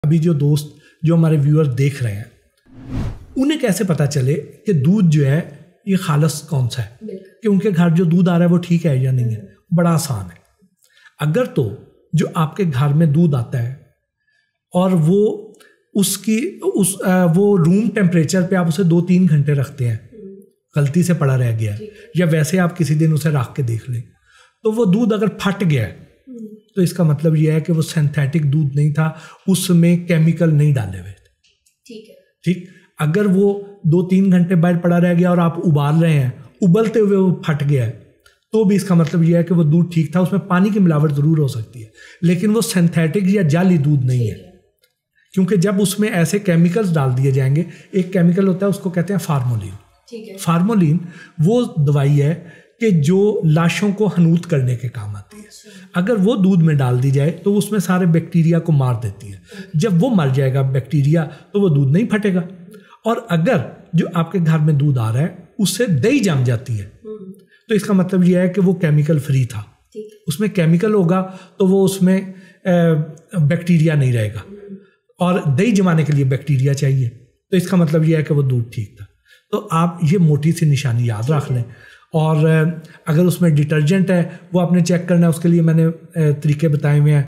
अभी जो दोस्त जो हमारे व्यूअर देख रहे हैं उन्हें कैसे पता चले कि दूध जो है ये खालस कौन सा है, कि उनके घर जो दूध आ रहा है वो ठीक है या नहीं है? बड़ा आसान है। अगर तो जो आपके घर में दूध आता है और वो वो रूम टेम्परेचर पे आप उसे 2-3 घंटे रखते हैं, गलती से पड़ा रह गया है, या वैसे आप किसी दिन उसे रख के देख लें, तो वो दूध अगर फट गया है तो इसका मतलब ये है कि वो सिंथेटिक दूध नहीं था, उसमें केमिकल नहीं डाले हुए थे। ठीक है, ठीक। अगर वो 2-3 घंटे बाहर पड़ा रह गया और आप उबाल रहे हैं, उबलते हुए वो फट गया है, तो भी इसका मतलब यह है कि वो दूध ठीक था। उसमें पानी की मिलावट ज़रूर हो सकती है, लेकिन वो सिंथेटिक या जाली दूध नहीं है, क्योंकि जब उसमें ऐसे केमिकल्स डाल दिए जाएंगे, एक केमिकल होता है उसको कहते हैं फार्मोलिन। ठीक है। फार्मोलिन वो दवाई है कि जो लाशों को हनूत करने के काम आती है। अगर वो दूध में डाल दी जाए तो उसमें सारे बैक्टीरिया को मार देती है। जब वो मर जाएगा बैक्टीरिया, तो वो दूध नहीं फटेगा। और अगर जो आपके घर में दूध आ रहा है उससे दही जम जाती है, तो इसका मतलब यह है कि वो केमिकल फ्री था। उसमें केमिकल होगा तो वो उसमें बैक्टीरिया नहीं रहेगा, और दही जमाने के लिए बैक्टीरिया चाहिए, तो इसका मतलब यह है कि वो दूध ठीक था। तो आप ये मोटी सी निशानी याद रख लें। और अगर उसमें डिटर्जेंट है वो आपने चेक करना है, उसके लिए मैंने तरीके बताए हुए हैं।